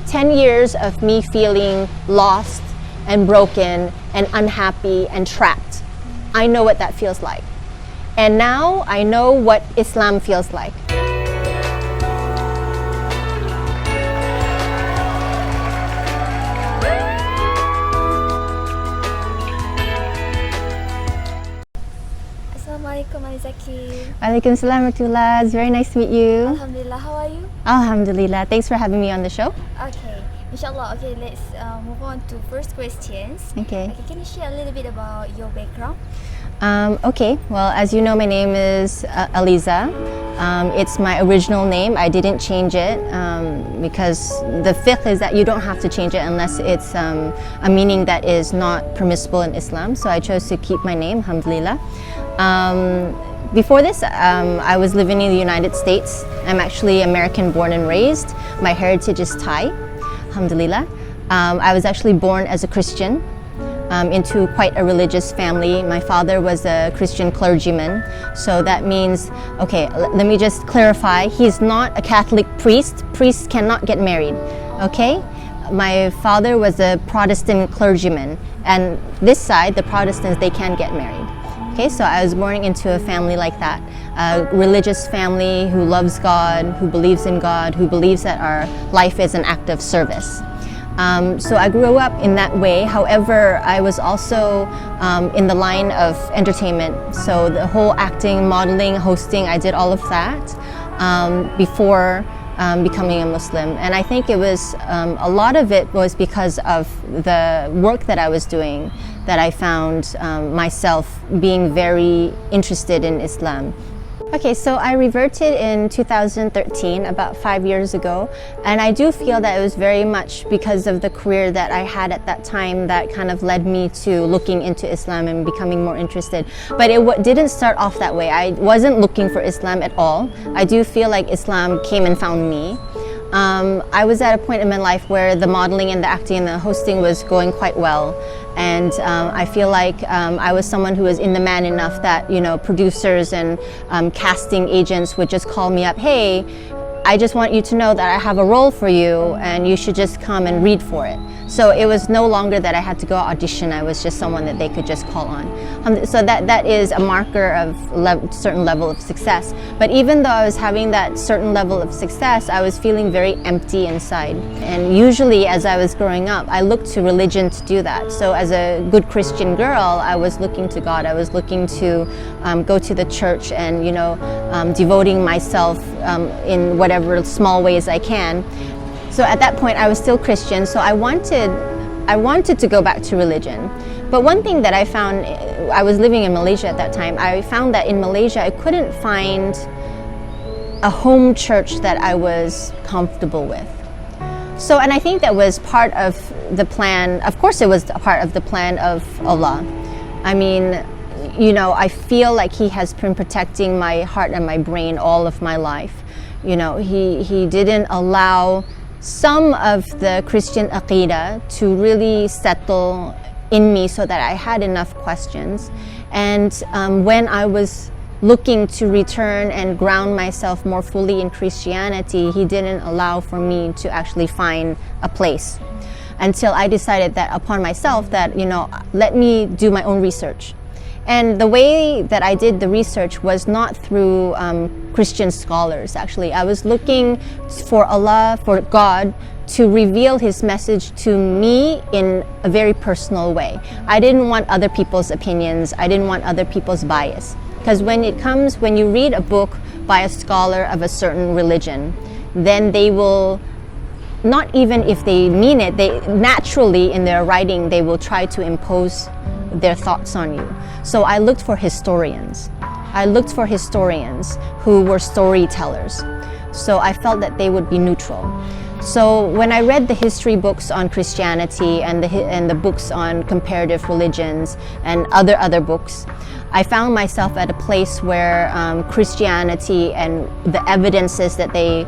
10 years of me feeling lost and broken and unhappy and trapped. I know what that feels like. And now I know what Islam feels like. Assalamualaikum alizakim. Alaikum salam warahmatullah. It's very nice to meet you. Alhamdulillah, how are you? Alhamdulillah. Thanks for having me on the show. Okay, inshallah. Okay, let's move on to first questions. Okay. Can you share a little bit about your background? Okay, well, as you know, my name is Aliza. It's my original name. I didn't change it because the fiqh is that you don't have to change it unless it's a meaning that is not permissible in Islam. So I chose to keep my name, alhamdulillah. Before this, I was living in the United States. I'm actually American born and raised. My heritage is Thai, alhamdulillah. I was actually born as a Christian. Into quite a religious family. My father was a Christian clergyman, so that means, okay, let me just clarify, he's not a Catholic priest. Priests cannot get married, okay? My father was a Protestant clergyman, and this side, the Protestants, they can get married. Okay, so I was born into a family like that, a religious family who loves God, who believes in God, who believes that our life is an act of service. So I grew up in that way. However, I was also in the line of entertainment. So the whole acting, modeling, hosting, I did all of that before becoming a Muslim. And I think it was, a lot of it was because of the work that I was doing that I found myself being very interested in Islam. Okay, so I reverted in 2013, about 5 years ago, and I do feel that it was very much because of the career that I had at that time that kind of led me to looking into Islam and becoming more interested. But it didn't start off that way. I wasn't looking for Islam at all. I do feel like Islam came and found me. I was at a point in my life where the modeling and the acting and the hosting was going quite well, and I feel like I was someone who was in demand enough that, you know, producers and casting agents would just call me up, hey, I just want you to know that I have a role for you and you should just come and read for it. So it was no longer that I had to go audition. I was just someone that they could just call on. So that is a marker of certain level of success. But even though I was having that certain level of success, I was feeling very empty inside. And usually as I was growing up, I looked to religion to do that. So as a good Christian girl, I was looking to God. I was looking to go to the church and, you know, devoting myself in whatever small ways I can. So at that point, I was still Christian, so I wanted to go back to religion. But one thing that I found, I was living in Malaysia at that time, I found that in Malaysia, I couldn't find a home church that I was comfortable with. So, and I think that was part of the plan. Of course, it was a part of the plan of Allah. I mean, you know, I feel like He has been protecting my heart and my brain all of my life. You know, He didn't allow some of the Christian aqidah to really settle in me so that I had enough questions. And when I was looking to return and ground myself more fully in Christianity, He didn't allow for me to actually find a place until I decided that upon myself that, you know, let me do my own research. And the way that I did the research was not through Christian scholars, actually. I was looking for Allah, for God, to reveal His message to me in a very personal way. I didn't want other people's opinions. I didn't want other people's bias. Because when you read a book by a scholar of a certain religion, then they will, not even if they mean it, they naturally in their writing, they will try to impose their thoughts on you. So I looked for historians. I looked for historians who were storytellers. So I felt that they would be neutral. So when I read the history books on Christianity and the books on comparative religions and other books, I found myself at a place where Christianity and the evidences that they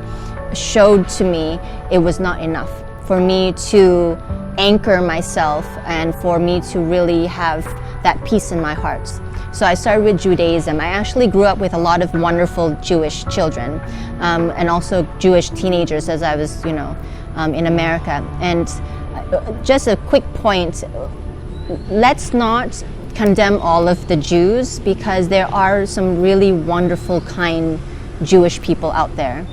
showed to me, it was not enough for me to anchor myself and for me to really have that peace in my heart. So I started with Judaism. I actually grew up with a lot of wonderful Jewish children and also Jewish teenagers as I was, you know, in America. And just a quick point, let's not condemn all of the Jews, because there are some really wonderful, kind Jewish people out there.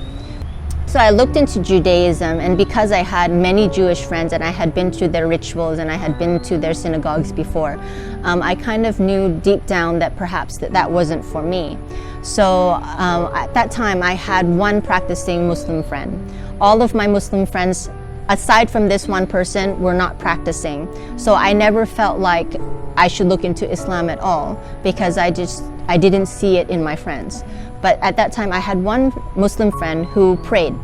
So I looked into Judaism, and because I had many Jewish friends and I had been to their rituals and I had been to their synagogues before, I kind of knew deep down that perhaps that wasn't for me. So at that time I had one practicing Muslim friend. All of my Muslim friends, aside from this one person, were not practicing. So I never felt like I should look into Islam at all, because I didn't see it in my friends. But at that time I had one Muslim friend who prayed.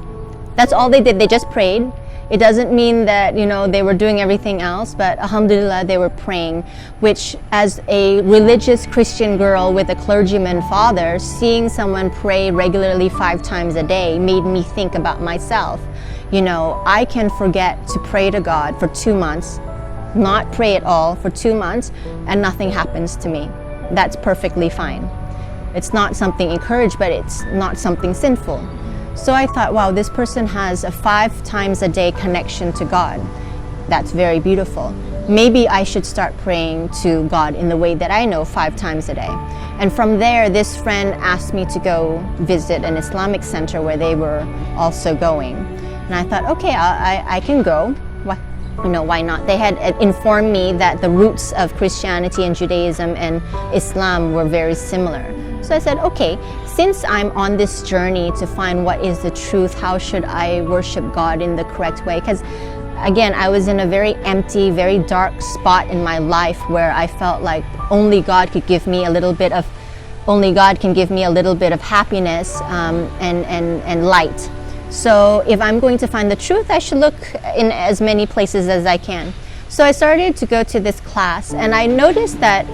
That's all they did, they just prayed. It doesn't mean that, you know, they were doing everything else, but alhamdulillah, they were praying, which, as a religious Christian girl with a clergyman father, seeing someone pray regularly 5 times a day made me think about myself. You know, I can forget to pray to God for 2 months, not pray at all for 2 months, and nothing happens to me. That's perfectly fine. It's not something encouraged, but it's not something sinful. So I thought, wow, this person has a 5 times a day connection to God. That's very beautiful. Maybe I should start praying to God in the way that I know, 5 times a day. And from there, this friend asked me to go visit an Islamic center where they were also going. And I thought, okay, I can go. You know, why not? They had informed me that the roots of Christianity and Judaism and Islam were very similar. So I said, okay, since I'm on this journey to find what is the truth, how should I worship God in the correct way? Because again, I was in a very empty, very dark spot in my life where I felt like only God could give me a little bit of, happiness and light. So if I'm going to find the truth, I should look in as many places as I can. So I started to go to this class, and I noticed that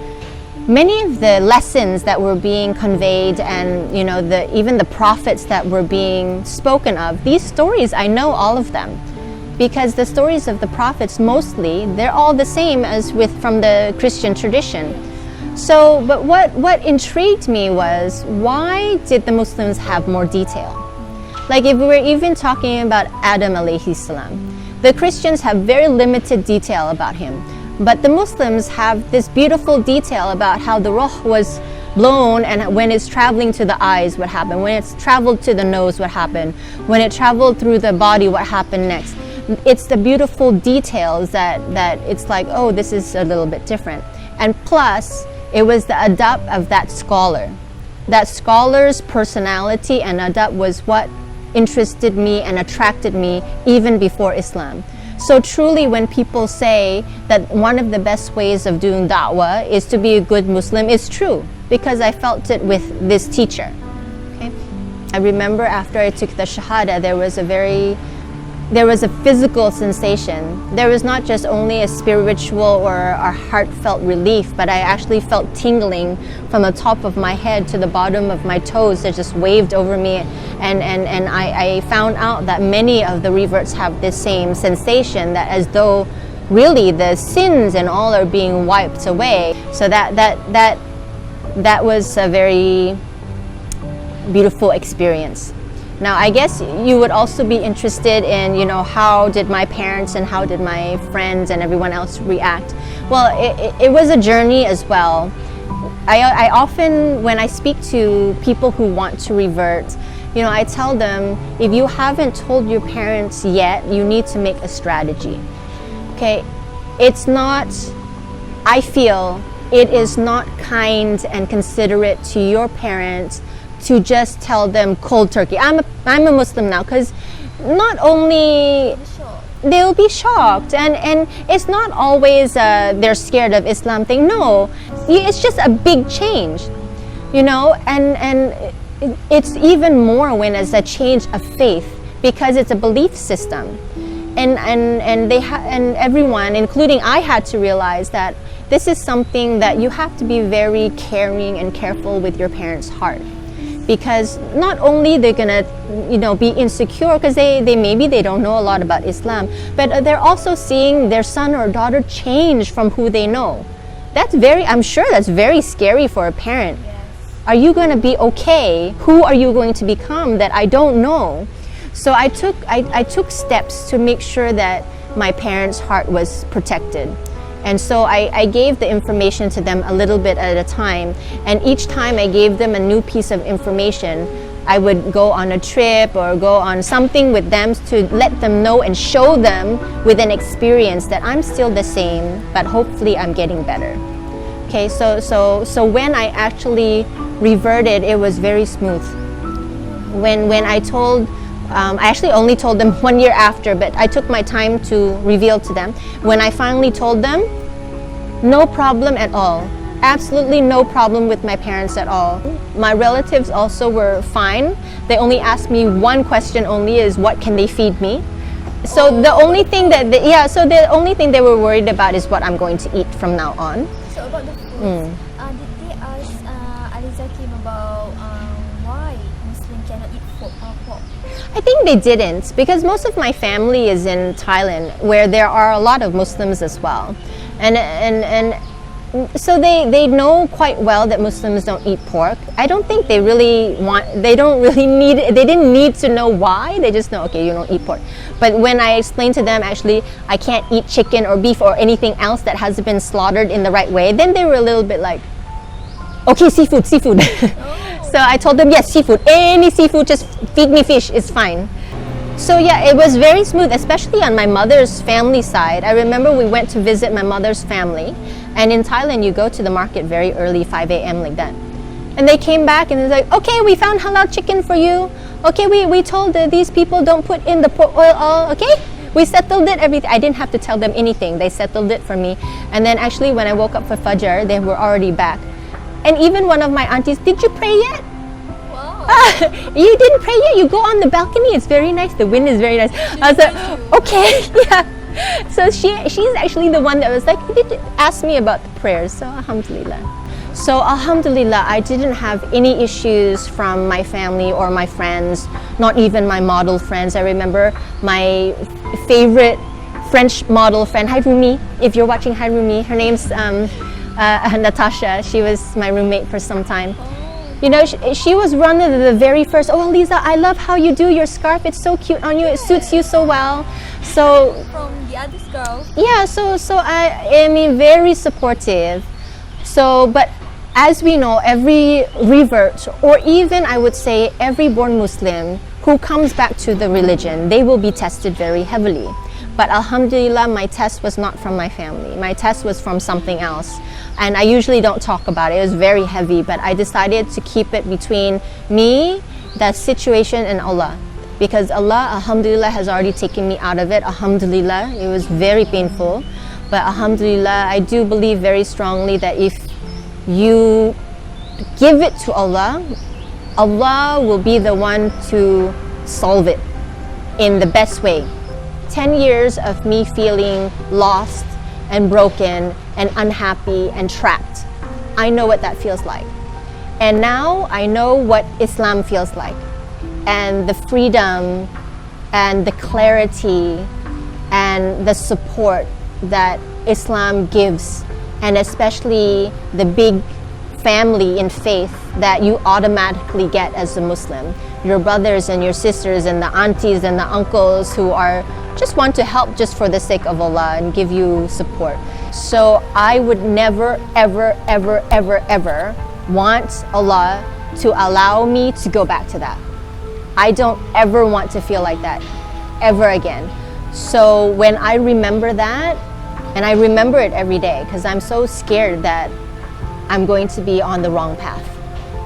many of the lessons that were being conveyed, and you know, even the prophets that were being spoken of, these stories, I know all of them, because the stories of the prophets, mostly they're all the same as from the Christian tradition. So, but what intrigued me was, why did the Muslims have more detail? Like, if we were even talking about Adam alayhi salam, the Christians have very limited detail about him. But the Muslims have this beautiful detail about how the ruh was blown, and when it's traveling to the eyes, what happened? When it's traveled to the nose, what happened? When it traveled through the body, what happened next? It's the beautiful details that it's like, oh, this is a little bit different. And plus, it was the adab of that scholar. That scholar's personality and adab was what interested me and attracted me even before Islam. So truly, when people say that one of the best ways of doing da'wah is to be a good Muslim, it's true, because I felt it with this teacher. Okay? I remember after I took the Shahada, there was a physical sensation. There was not just only a spiritual or a heartfelt relief, but I actually felt tingling from the top of my head to the bottom of my toes that just waved over me. And I found out that many of the reverts have this same sensation, that as though really the sins and all are being wiped away. So that was a very beautiful experience. Now, I guess you would also be interested in, you know, how did my parents and how did my friends and everyone else react? Well, it was a journey as well. I often, when I speak to people who want to revert, you know, I tell them, if you haven't told your parents yet, you need to make a strategy. Okay? It's not, I feel, it is not kind and considerate to your parents to just tell them cold turkey, I'm a Muslim now, because not only they'll be shocked, and it's not always they're scared of Islam thing. No, it's just a big change, you know, and it's even more when it's a change of faith, because it's a belief system, and everyone, including I, had to realize that this is something that you have to be very caring and careful with your parents' heart. Because not only they're gonna, you know, be insecure because they maybe they don't know a lot about Islam, but they're also seeing their son or daughter change from who they know. That's I'm sure that's very scary for a parent. Yes. Are you going to be okay? Who are you going to become that I don't know? So I took steps to make sure that my parents' heart was protected. And so I gave the information to them a little bit at a time. And each time I gave them a new piece of information, I would go on a trip or go on something with them to let them know and show them with an experience that I'm still the same, but hopefully I'm getting better. Okay, so when I actually reverted, it was very smooth. When I told, I actually only told them 1 year after, but I took my time to reveal to them. When I finally told them, no problem at all. Absolutely no problem with my parents at all. My relatives also were fine. They only asked me one question only, is what can they feed me? So the only thing that the only thing they were worried about is what I'm going to eat from now on. So about the food, did they ask alizakim about why Muslim cannot eat pork? I think they didn't, because most of my family is in Thailand, where there are a lot of Muslims as well, and so they know quite well that Muslims don't eat pork. I don't think they didn't need to know why. They just know, okay, you don't eat pork. But when I explained to them, actually, I can't eat chicken or beef or anything else that has been slaughtered in the right way, then they were a little bit like, okay, seafood. So I told them, yes, seafood, any seafood, just feed me fish, it's fine. So yeah, it was very smooth, especially on my mother's family side. I remember we went to visit my mother's family, and in Thailand you go to the market very early, 5 a.m. like that. And they came back and it's like, okay, we found halal chicken for you. Okay, we told these people don't put in the pork oil all, okay? We settled it, everything. I didn't have to tell them anything. They settled it for me. And then actually when I woke up for Fajr, they were already back. And even one of my aunties, did you pray yet? You didn't pray yet? You go on the balcony, it's very nice, the wind is very nice. I was like, okay, yeah. So she's actually the one that was like, did ask me about the prayers, so alhamdulillah. So alhamdulillah, I didn't have any issues from my family or my friends, not even my model friends. I remember my favorite French model friend, hi Rumi, if you're watching, hi Rumi, her name's Natasha. She was my roommate for some time. You know, she was one of the very first, oh Aliza, I love how you do your scarf, it's so cute on you, it suits you so well. So from the other girl. Yeah, so I mean, very supportive. So, but as we know, every revert, or even I would say every born Muslim who comes back to the religion, they will be tested very heavily. But alhamdulillah, my test was not from my family. My test was from something else. And I usually don't talk about it. It was very heavy, but I decided to keep it between me, the situation, and Allah. Because Allah, alhamdulillah, has already taken me out of it. Alhamdulillah, it was very painful. But alhamdulillah, I do believe very strongly that if you give it to Allah, Allah will be the one to solve it in the best way. 10 years of me feeling lost and broken and unhappy and trapped. I know what that feels like. And now I know what Islam feels like. And the freedom and the clarity and the support that Islam gives, and especially the big family in faith that you automatically get as a Muslim. Your brothers and your sisters and the aunties and the uncles who are just want to help just for the sake of Allah and give you support. So I would never, ever, ever, ever, ever want Allah to allow me to go back to that. I don't ever want to feel like that ever again. So when I remember that, and I remember it every day because I'm so scared that I'm going to be on the wrong path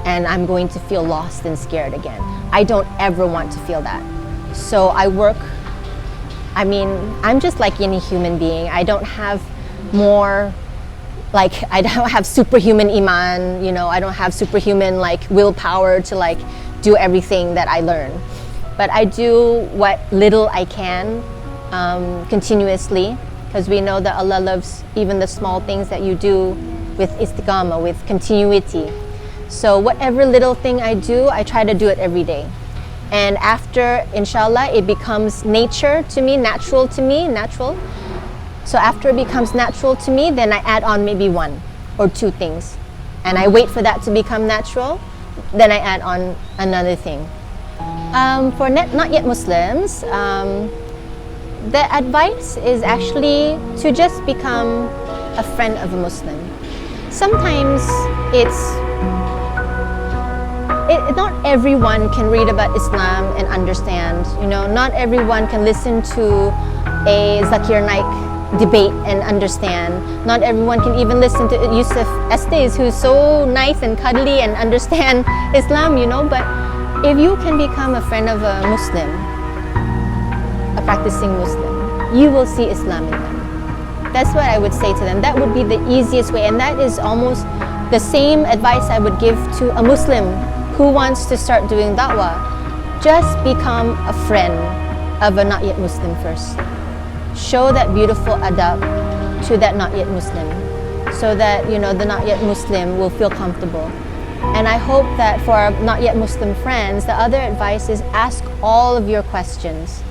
and I'm going to feel lost and scared again. I don't ever want to feel that. So I work, I mean, I'm just like any human being. I don't have more, like, I don't have superhuman iman, you know, I don't have superhuman like willpower to like do everything that I learn. But I do what little I can continuously, because we know that Allah loves even the small things that you do with istiqamah, with continuity. So whatever little thing I do, I try to do it every day. And after, inshallah, it becomes nature to me, natural to me, natural. So after it becomes natural to me, then I add on maybe 1 or 2 things. And I wait for that to become natural, then I add on another thing. For not yet Muslims, the advice is actually to just become a friend of a Muslim. Sometimes not everyone can read about Islam and understand. You know, not everyone can listen to a Zakir Naik debate and understand. Not everyone can even listen to Yusuf Estes, who's so nice and cuddly and understand Islam, you know. But if you can become a friend of a Muslim, a practicing Muslim, you will see Islam in them. That's what I would say to them. That would be the easiest way, and that is almost the same advice I would give to a Muslim who wants to start doing da'wah. Just become a friend of a not yet Muslim first. Show that beautiful adab to that not yet Muslim, so that, you know, the not yet Muslim will feel comfortable. And I hope that for our not yet Muslim friends, the other advice is ask all of your questions.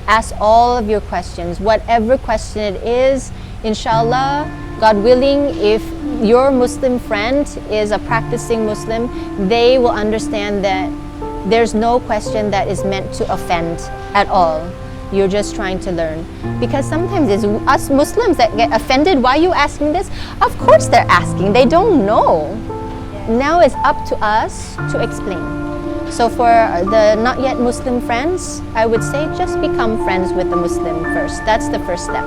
Ask all of your questions, whatever question it is. Inshallah, God willing, if your Muslim friend is a practicing Muslim, they will understand that there's no question that is meant to offend at all. You're just trying to learn. Because sometimes it's us Muslims that get offended. Why are you asking this? Of course they're asking. They don't know. Now it's up to us to explain. So for the not yet Muslim friends, I would say just become friends with the Muslim first. That's the first step.